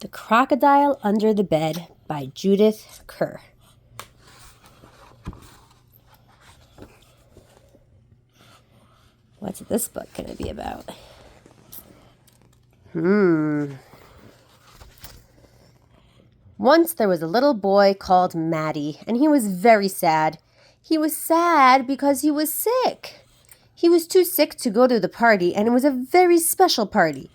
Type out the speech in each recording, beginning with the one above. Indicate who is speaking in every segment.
Speaker 1: The Crocodile Under the Bed by Judith Kerr. What's this book going to be about? Once there was a little boy called Matty, and he was very sad. He was sad because he was sick. He was too sick to go to the party, and it was a very special party.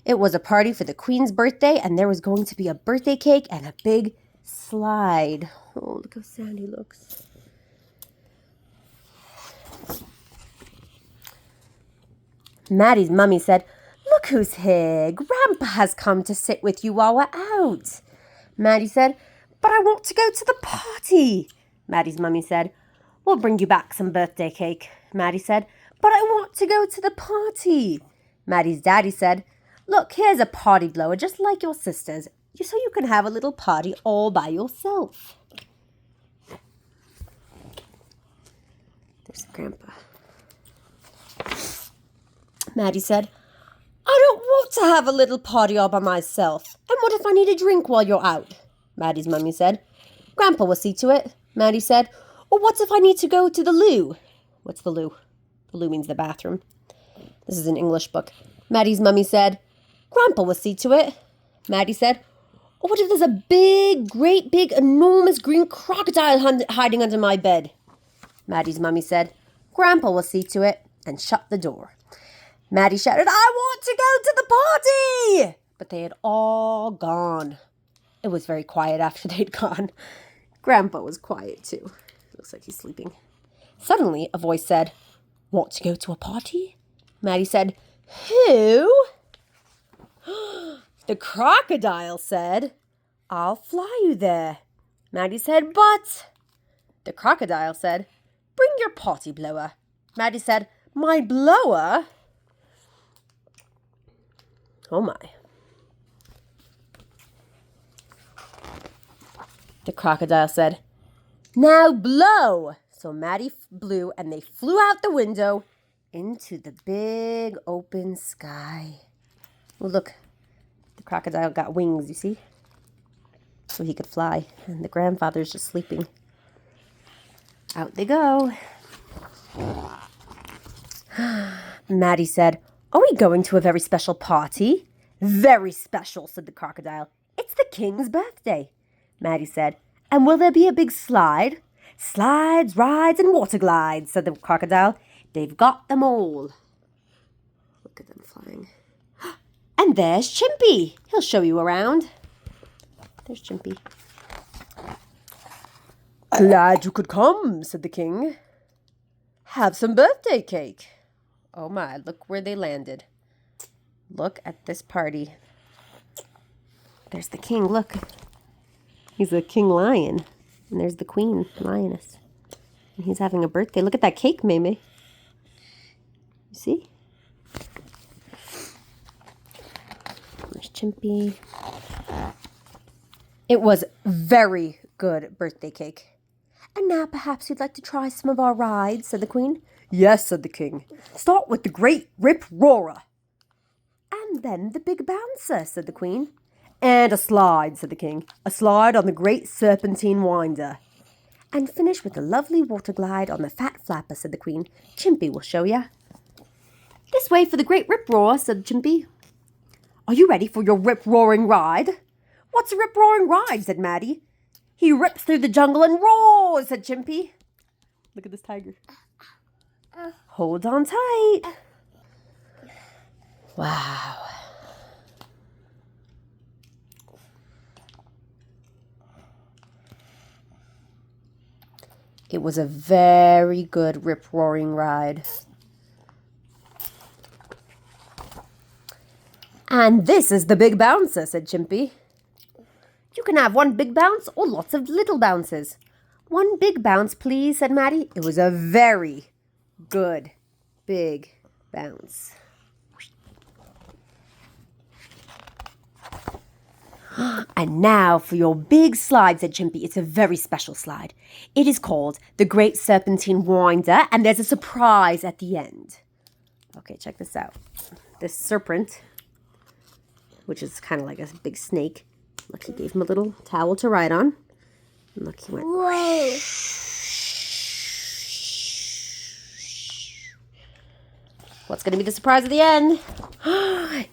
Speaker 1: It was a party for the Queen's birthday, and there was going to be a birthday cake and a big slide. Oh, look how sad he looks. Matty's mummy said, "Look who's here. Grandpa has come to sit with you while we're out." Matty said, "But I want to go to the party." Matty's mummy said, "We'll bring you back some birthday cake." Matty said, "But I want to go to the party." Matty's daddy said, "Look, here's a party blower just like your sister's, so you can have a little party all by yourself." There's Grandpa. Matty said, "I don't want to have a little party all by myself. And what if I need a drink while you're out?" Matty's mummy said, "Grandpa will see to it." Matty said, "Or what if I need to go to the loo?" What's the loo? The loo means the bathroom. This is an English book. Matty's mummy said, "Grandpa will see to it." Matty said, "Or what if there's a great big, enormous green crocodile hiding under my bed?" Matty's mummy said, "Grandpa will see to it," and shut the door. Matty shouted, "I want to go to the party!" But they had all gone. It was very quiet after they'd gone. Grandpa was quiet too. Looks like he's sleeping. Suddenly, a voice said, "Want to go to a party?" Matty said, "Who?" The crocodile said, "I'll fly you there." Matty said, "But..." The crocodile said, "Bring your party blower." Matty said, "My blower?" Oh my. The crocodile said, "Now blow." So Matty blew and they flew out the window into the big open sky. Oh, look. The crocodile got wings, you see? So he could fly. And the grandfather's just sleeping. Out they go. Matty said, "Are we going to a very special party?" "Very special," said the crocodile. "It's the king's birthday." Matty said, "And will there be a big slide?" "Slides, rides, and water glides," said the crocodile. "They've got them all." Look at them flying. And there's Chimpy. He'll show you around. There's Chimpy. "Glad you could come," said the king. "Have some birthday cake." Oh my, look where they landed. Look at this party. There's the king, look. He's a king lion. And there's the queen lioness. And he's having a birthday. Look at that cake, Meme. You see? There's Chimpy. It was very good birthday cake. "And now perhaps you'd like to try some of our rides," said the queen. "Yes," said the king. "Start with the great rip roarer." "And then the big bouncer," said the queen. "And a slide," said the king. "A slide on the great serpentine winder." "And finish with a lovely water glide on the fat flapper," said the queen. "Chimpy will show ya." "This way for the great rip roar," said Chimpy. "Are you ready for your rip-roaring ride?" "What's a rip-roaring ride?" said Matty. "He rips through the jungle and roars," said Chimpy. Look at this tiger. Hold on tight. Wow. It was a very good rip-roaring ride. "And this is the big bouncer," said Chimpy. "You can have one big bounce or lots of little bounces." "One big bounce, please," said Matty. It was a very good big bounce. "And now for your big slide," said Chimpy. "It's a very special slide. It is called the Great Serpentine Winder, and there's a surprise at the end." Okay, check this out. This serpent, which is kind of like a big snake, Look, he gave him a little towel to ride on. And look, he went.
Speaker 2: Whoa.
Speaker 1: What's going to be the surprise at the end?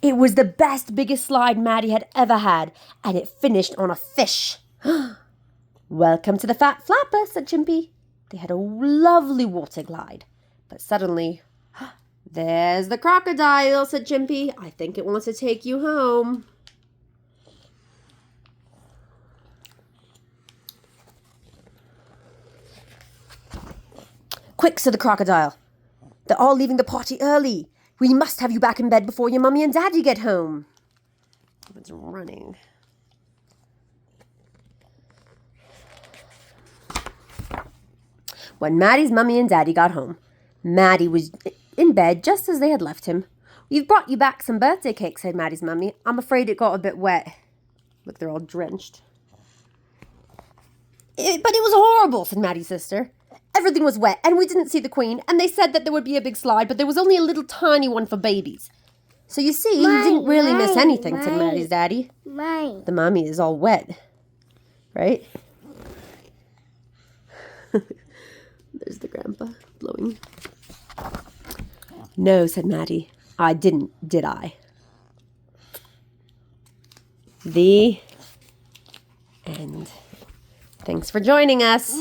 Speaker 1: It was the best, biggest slide Matty had ever had, and it finished on a fish. Welcome to the Fat Flapper, said Chimpy. They had a lovely water glide, but suddenly, there's the crocodile, said Chimpy. I think it wants to take you home. Quick, said the crocodile. They're all leaving the party early. We must have you back in bed before your mummy and daddy get home. Everyone's running. When Matty's mummy and daddy got home, Matty was in bed just as they had left him. We've brought you back some birthday cake, said Matty's mummy. I'm afraid it got a bit wet. Look, they're all drenched. But it was horrible, said Matty's sister. Everything was wet, and we didn't see the Queen, and they said that there would be a big slide, but there was only a little tiny one for babies. So you see, you didn't really miss anything, said Matty's daddy. The mummy is all wet, right? There's the grandpa blowing. No, said Matty. I didn't, did I? The end. Thanks for joining us.